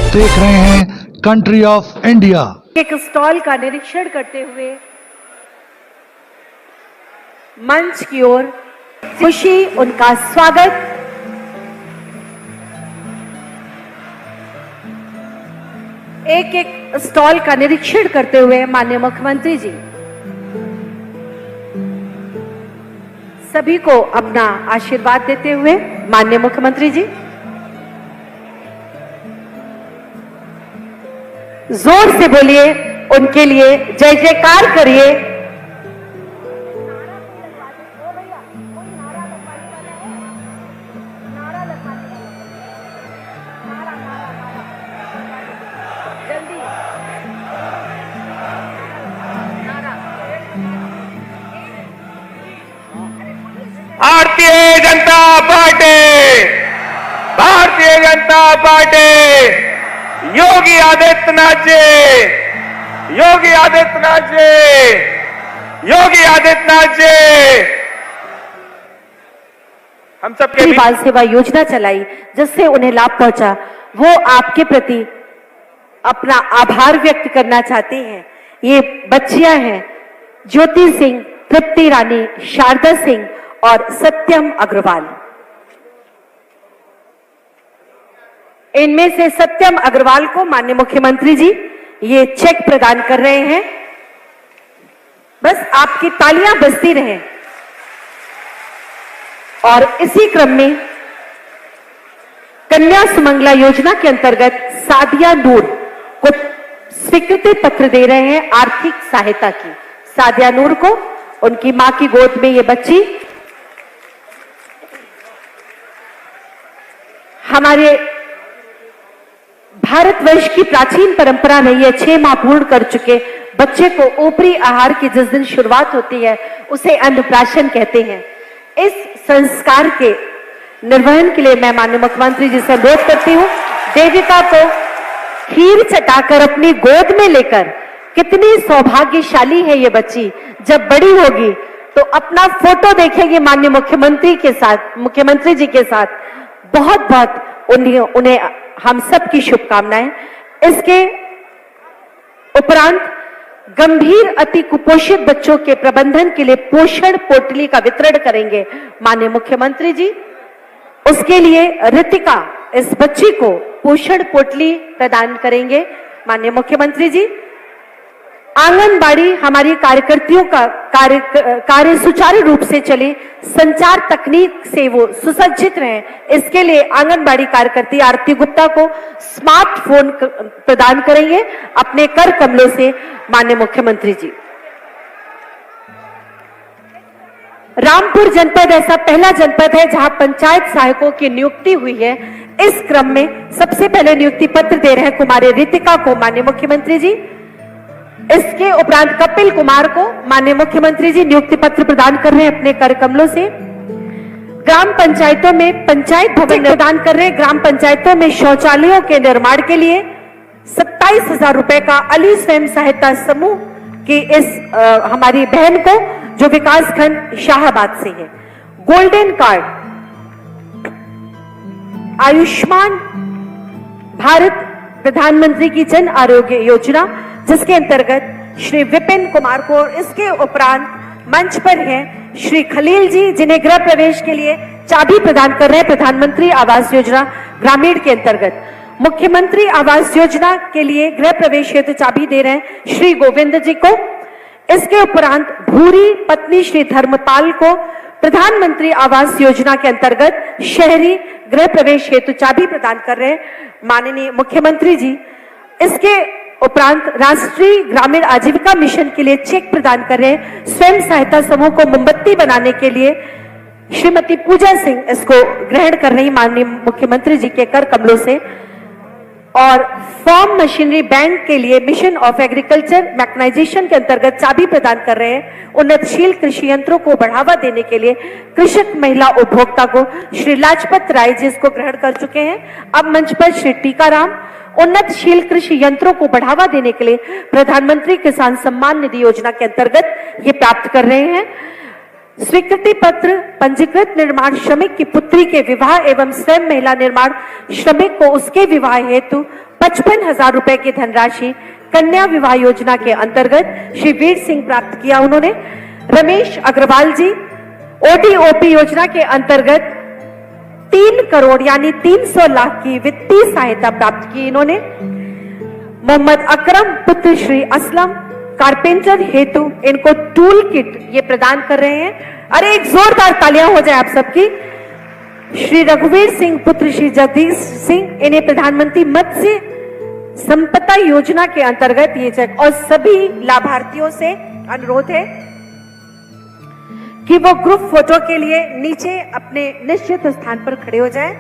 देख रहे हैं कंट्री ऑफ इंडिया। एक स्टॉल का निरीक्षण करते हुए मंच की ओर खुशी उनका स्वागत। एक एक स्टॉल का निरीक्षण करते हुए माननीय मुख्यमंत्री जी सभी को अपना आशीर्वाद देते हुए माननीय मुख्यमंत्री जी जोर से बोलिए, उनके लिए जय जयकार करिए। Bharatiya Janata party, Bharatiya Janata party, Yogi Adityanath ji, Yogi Adityanath ji, Yogi Adityanath ji. हम सबके बाल सेवा योजना चलाई जिससे उन्हें लाभ पहुंचा, वो आपके प्रति अपना आभार व्यक्त करना चाहते हैं। ये बच्चियां हैं ज्योति सिंह, तृप्ति रानी, शारदा सिंह और सत्यम अग्रवाल। इनमें से सत्यम अग्रवाल को माननीय मुख्यमंत्री जी ये चेक प्रदान कर रहे हैं। बस आपकी तालियां बजती रहें। और इसी क्रम में कन्या सुमंगला योजना के अंतर्गत सादिया नूर को स्वीकृति पत्र दे रहे हैं आर्थिक सहायता की। सादिया नूर को उनकी मां की गोद में ये बच्ची हमारे भारतवर्ष की प्राचीन परंपरा रही है, 6 माह पूर्ण कर चुके बच्चे को ऊपरी आहार की जिस दिन शुरुआत होती है उसे अन्नप्राशन कहते हैं। इस संस्कार के निर्वहन के लिए मैं माननीय मुख्यमंत्री जी से अनुरोध करती हूं, देविका को खीर चटाकर अपनी गोद में लेकर, कितनी सौभाग्यशाली है ये बच्ची, जब बड़ी होगी तो अपना फोटो देखेगी माननीय मुख्यमंत्री के साथ, मुख्यमंत्री जी के साथ। बहुत बहुत उन्हें हम सब की शुभकामनाएं। इसके उपरांत गंभीर अति कुपोषित बच्चों के प्रबंधन के लिए पोषण पोटली का वितरण करेंगे माननीय मुख्यमंत्री जी। उसके लिए रितिका इस बच्ची को पोषण पोटली प्रदान करेंगे माननीय मुख्यमंत्री जी। आंगनबाड़ी हमारी कार्यकर्तियों का कार्य सुचारू रूप से चले, संचार तकनीक से वो सुसज्जित रहे, इसके लिए आंगनबाड़ी कार्यकर्ती आरती गुप्ता को स्मार्टफोन प्रदान करेंगे अपने कर कमलों से माननीय मुख्यमंत्री जी। रामपुर जनपद ऐसा पहला जनपद है जहां पंचायत सहायकों की नियुक्ति हुई है। इस क्रम में सबसे पहले नियुक्ति पत्र दे रहे हैं कुमारी रितिका को माननीय मुख्यमंत्री जी। इसके उपरांत कपिल कुमार को माननीय मुख्यमंत्री जी नियुक्ति पत्र प्रदान कर रहे हैं अपने कर कमलों से। ग्राम पंचायतों में पंचायत भवन प्रदान कर रहे हैं। ग्राम पंचायतों में शौचालयों के निर्माण के लिए 27,000 रुपए का अली स्वयं सहायता समूह की इस हमारी बहन को जो विकास खंड शाहबाद से है। गोल्डन कार्ड, आयुष्मान भारत प्रधानमंत्री की जन आरोग्य योजना जिसके अंतर्गत श्री विपिन कुमार को, और इसके उपरांत मंच पर हैं श्री खलील जी जिन्हें गृह प्रवेश के लिए चाबी प्रदान कर रहे हैं प्रधानमंत्री आवास योजना ग्रामीण के अंतर्गत। मुख्यमंत्री आवास योजना के लिए गृह प्रवेश हेतु चाबी दे रहे हैं श्री गोविंद जी को। इसके उपरांत भूरी पत्नी श्री धर्मपाल को प्रधानमंत्री आवास योजना के अंतर्गत शहरी गृह प्रवेश हेतु चाबी प्रदान कर रहे हैं माननीय मुख्यमंत्री जी। इसके उपरांत राष्ट्रीय ग्रामीण आजीविका मिशन के लिए चेक प्रदान कर रहे हैं स्वयं सहायता समूह को मोमबत्ती बनाने के लिए श्रीमती पूजा सिंह इसको ग्रहण कर रही माननीय मुख्यमंत्री जी के कर कमलों से। और फार्म मशीनरी बैंक के लिए मिशन ऑफ एग्रीकल्चर मैकेनाइजेशन के अंतर्गत चाबी प्रदान कर रहे हैं। उन्नतशील कृषि यंत्रों को बढ़ावा देने के लिए कृषक महिला उपभोक्ता को श्री लाजपत राय जी इसको ग्रहण कर चुके हैं। अब मंच पर श्री टीकाराम उन्नतशील कृषि यंत्रों को बढ़ावा देने के लिए प्रधानमंत्री किसान सम्मान निधि योजना के अंतर्गत ये प्राप्त कर रहे हैं। स्वीकृति पत्र पंजीकृत निर्माण श्रमिक की पुत्री के विवाह एवं स्वयं महिला निर्माण श्रमिक को उसके विवाह हेतु 55,000 रुपए की धनराशि कन्या विवाह योजना के अंतर्गत श्री वीर सिंह प्राप्त किया उन्होंने। रमेश अग्रवाल जी ओडीओपी योजना के अंतर्गत 3 करोड़ यानी 300 लाख की वित्तीय सहायता प्राप्त की इन्होंने। मोहम्मद अकरम पुत्र श्री असलम कारपेंटर हेतु इनको टूल किट ये प्रदान कर रहे हैं। अरे एक जोरदार तालियां हो जाए आप सबकी। श्री रघुवीर सिंह पुत्र श्री जगदीश सिंह इन्हें प्रधानमंत्री मत्स्य संपदा योजना के अंतर्गत ये चेक। और सभी लाभार्थियों से अनुरोध है कि वो ग्रुप फोटो के लिए नीचे अपने निश्चित स्थान पर खड़े हो जाएं।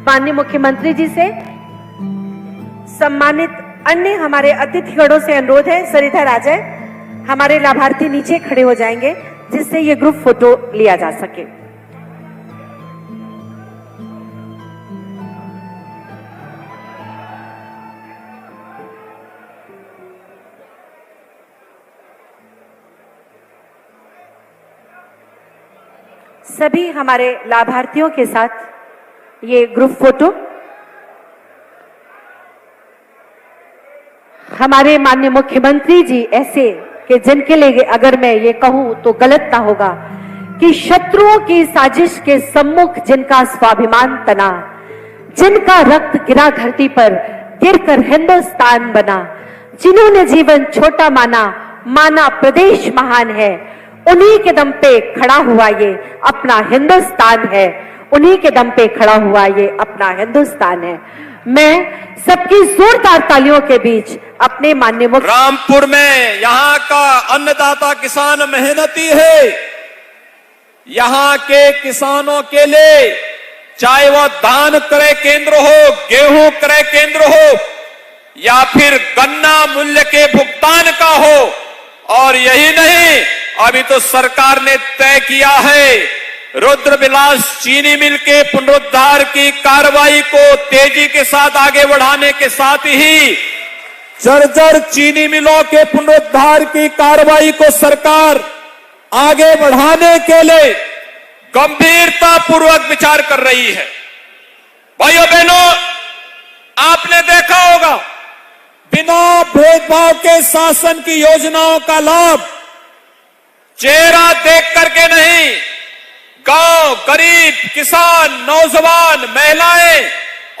माननीय मुख्यमंत्री जी से सम्मानित अन्य हमारे अतिथिगणों से अनुरोध है सर इधर आ जाए। हमारे लाभार्थी नीचे खड़े हो जाएंगे जिससे ये ग्रुप फोटो लिया जा सके। सभी हमारे लाभार्थियों के साथ ये ग्रुप फोटो। हमारे माननीय मुख्यमंत्री जी ऐसे कि जिनके लिए अगर मैं ये कहूं तो गलत ना होगा कि शत्रुओं की साजिश के सम्मुख जिनका स्वाभिमान तना, जिनका रक्त गिरा धरती पर गिरकर हिंदुस्तान बना, जिन्होंने जीवन छोटा माना प्रदेश महान है, उन्हीं के दम पे खड़ा हुआ ये अपना हिंदुस्तान है, उन्हीं के दम पे खड़ा हुआ ये अपना हिंदुस्तान है। मैं सबकी जोरदार तालियों के बीच अपने माननीय रामपुर में यहाँ का अन्नदाता किसान मेहनती है। यहाँ के किसानों के लिए चाहे वह धान क्रय केंद्र हो, गेहूं क्रय केंद्र हो या फिर गन्ना मूल्य के भुगतान का हो, और यही नहीं अभी तो सरकार ने तय किया है रुद्रविलास चीनी मिल के पुनरुद्धार की कार्रवाई को तेजी के साथ आगे बढ़ाने के साथ ही जर्जर चीनी मिलों के पुनरुद्धार की कार्रवाई को सरकार आगे बढ़ाने के लिए गंभीरता पूर्वक विचार कर रही है। भाइयों बहनों, आपने देखा होगा बिना भेदभाव के शासन की योजनाओं का लाभ चेहरा देख करके नहीं, गांव, गरीब, किसान, नौजवान, महिलाएं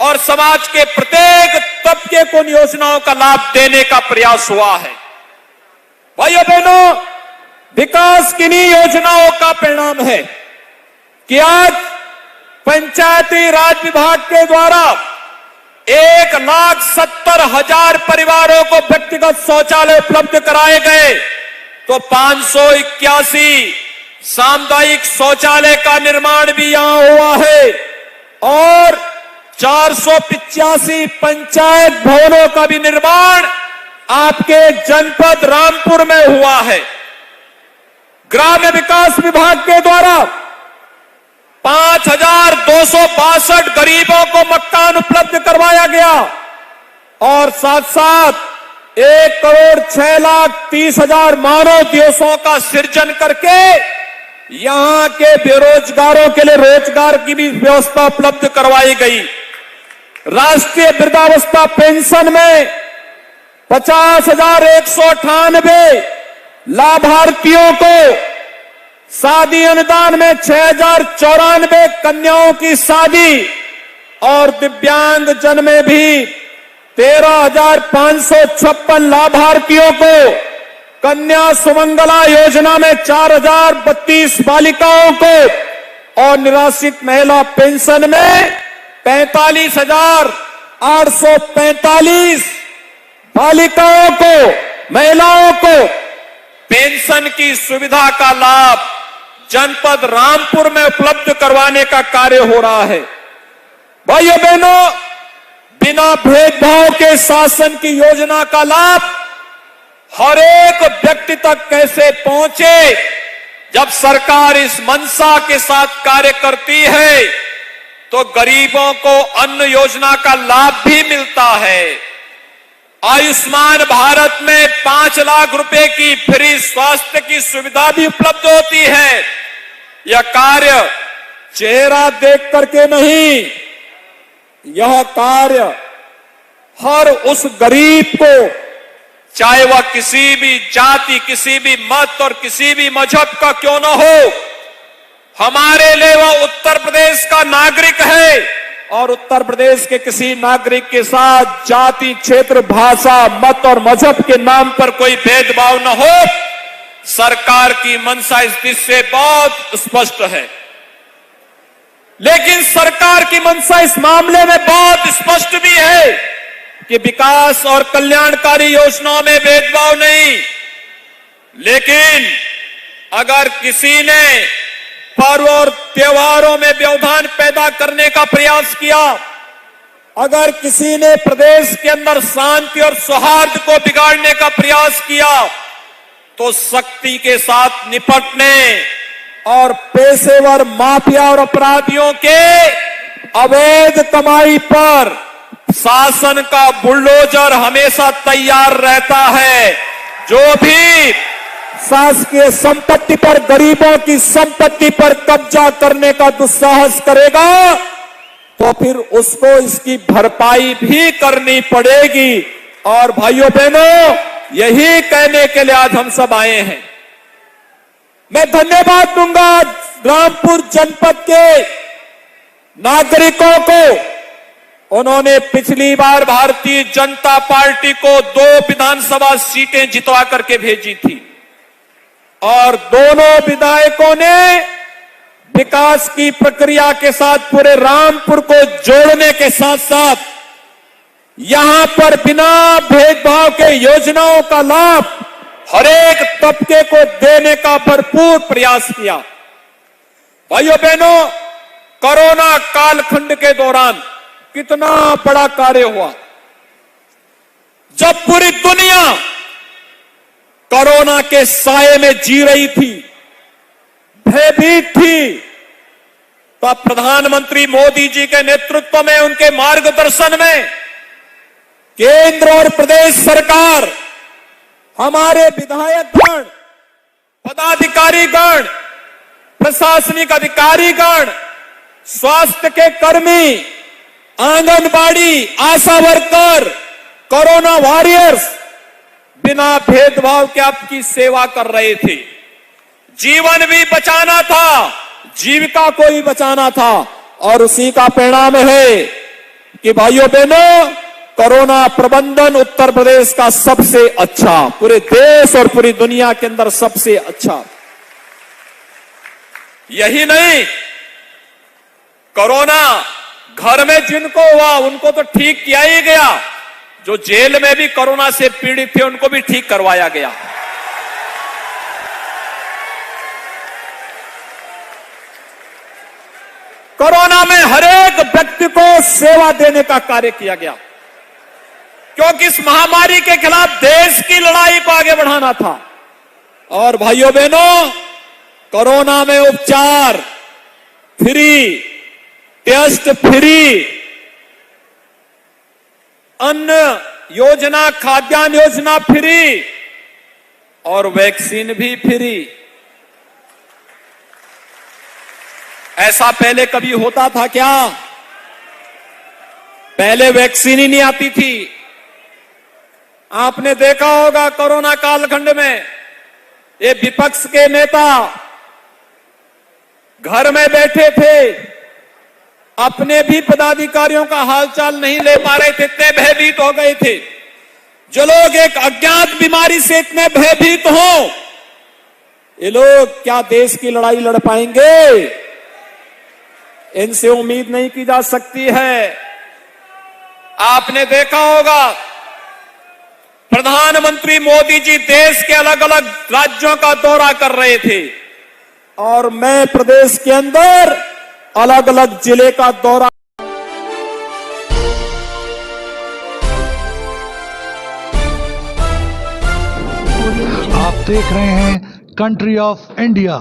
और समाज के प्रत्येक तबके को इन योजनाओं का लाभ देने का प्रयास हुआ है। भाइयों बहनों, विकास किन्हीं योजनाओं का परिणाम है कि आज पंचायती राज विभाग के द्वारा 1,70,000 परिवारों को व्यक्तिगत शौचालय उपलब्ध कराए गए, तो 581 सामुदायिक शौचालय का निर्माण भी यहां हुआ है और 485 पंचायत भवनों का भी निर्माण आपके जनपद रामपुर में हुआ है। ग्राम्य विकास विभाग के द्वारा 5,262 गरीबों को मकान उपलब्ध करवाया गया और साथ साथ 1,06,30,000 मानव दिवसों का सृजन करके यहां के बेरोजगारों के लिए रोजगार की भी व्यवस्था उपलब्ध करवाई गई। राष्ट्रीय वृद्धावस्था पेंशन में 50,198 लाभार्थियों को, शादी अनुदान में 6,094 कन्याओं की शादी और दिव्यांग जन में भी 13,556 लाभार्थियों को, कन्या सुमंगला योजना में 4,032 बालिकाओं को और निराश्रित महिला पेंशन में 45,845 बालिकाओं को, महिलाओं को पेंशन की सुविधा का लाभ जनपद रामपुर में उपलब्ध करवाने का कार्य हो रहा है। भाइयों बहनों, बिना भेदभाव के शासन की योजना का लाभ हर एक व्यक्ति तक कैसे पहुंचे, जब सरकार इस मंशा के साथ कार्य करती है तो गरीबों को अन्न योजना का लाभ भी मिलता है। आयुष्मान भारत में 5 लाख रुपए की फ्री स्वास्थ्य की सुविधा भी उपलब्ध होती है। यह कार्य चेहरा देख करके नहीं, यह कार्य हर उस गरीब को, चाहे वह किसी भी जाति, किसी भी मत और किसी भी मजहब का क्यों न हो, हमारे लिए वह उत्तर प्रदेश का नागरिक है और उत्तर प्रदेश के किसी नागरिक के साथ जाति, क्षेत्र, भाषा, मत और मजहब के नाम पर कोई भेदभाव न हो। सरकार की मंशा इस दिशा से बहुत स्पष्ट है। लेकिन सरकार की मंशा इस मामले में बहुत स्पष्ट भी है कि विकास और कल्याणकारी योजनाओं में भेदभाव नहीं। लेकिन अगर किसी ने पर्व और त्योहारों में व्यवधान पैदा करने का प्रयास किया, अगर किसी ने प्रदेश के अंदर शांति और सौहार्द को बिगाड़ने का प्रयास किया, तो सख्ती के साथ निपटने और पेशेवर माफिया और अपराधियों के अवैध कमाई पर शासन का बुलडोजर हमेशा तैयार रहता है। जो भी शासकीय संपत्ति पर, गरीबों की संपत्ति पर कब्जा करने का दुस्साहस करेगा, तो फिर उसको इसकी भरपाई भी करनी पड़ेगी। और भाइयों बहनों, यही कहने के लिए आज हम सब आए हैं। मैं धन्यवाद दूंगा रामपुर जनपद के नागरिकों को। उन्होंने पिछली बार भारतीय जनता पार्टी को 2 विधानसभा सीटें जितवा करके भेजी थी और दोनों विधायकों ने विकास की प्रक्रिया के साथ पूरे रामपुर को जोड़ने के साथ साथ यहां पर बिना भेदभाव के योजनाओं का लाभ हर एक तबके को देने का भरपूर प्रयास किया। भाइयों बहनों, कोरोना कालखंड के दौरान कितना बड़ा कार्य हुआ। जब पूरी दुनिया कोरोना के साए में जी रही थी, भयभीत थी, तो प्रधानमंत्री मोदी जी के नेतृत्व में, उनके मार्गदर्शन में केंद्र और प्रदेश सरकार, हमारे विधायकगण, पदाधिकारीगण, प्रशासनिक अधिकारीगण, स्वास्थ्य के कर्मी, आंगनबाड़ी, आशा वर्कर, कोरोना वॉरियर्स बिना भेदभाव के आपकी सेवा कर रहे थे। जीवन भी बचाना था, जीविका को भी बचाना था और उसी का परिणाम है कि भाइयों बहनों, कोरोना प्रबंधन उत्तर प्रदेश का सबसे अच्छा, पूरे देश और पूरी दुनिया के अंदर सबसे अच्छा। यही नहीं, कोरोना घर में जिनको हुआ उनको तो ठीक किया ही गया, जो जेल में भी कोरोना से पीड़ित थे उनको भी ठीक करवाया गया। कोरोना में हर एक व्यक्ति को सेवा देने का कार्य किया गया, क्योंकि इस महामारी के खिलाफ देश की लड़ाई को आगे बढ़ाना था। और भाइयों बहनों, कोरोना में उपचार फ्री, टेस्ट फ्री, अन्न योजना, खाद्यान्न योजना फ्री और वैक्सीन भी फ्री। ऐसा पहले कभी होता था क्या? पहले वैक्सीन ही नहीं आती थी। आपने देखा होगा कोरोना कालखंड में ये विपक्ष के नेता घर में बैठे थे, अपने भी पदाधिकारियों का हालचाल नहीं ले पा रहे थे, इतने भयभीत हो गए थे। जो लोग एक अज्ञात बीमारी से इतने भयभीत हो, ये लोग क्या देश की लड़ाई लड़ पाएंगे? इनसे उम्मीद नहीं की जा सकती है। आपने देखा होगा प्रधानमंत्री मोदी जी देश के अलग अलग राज्यों का दौरा कर रहे थे और मैं प्रदेश के अंदर अलग अलग जिले का दौरा। आप देख रहे हैं कंट्री ऑफ इंडिया।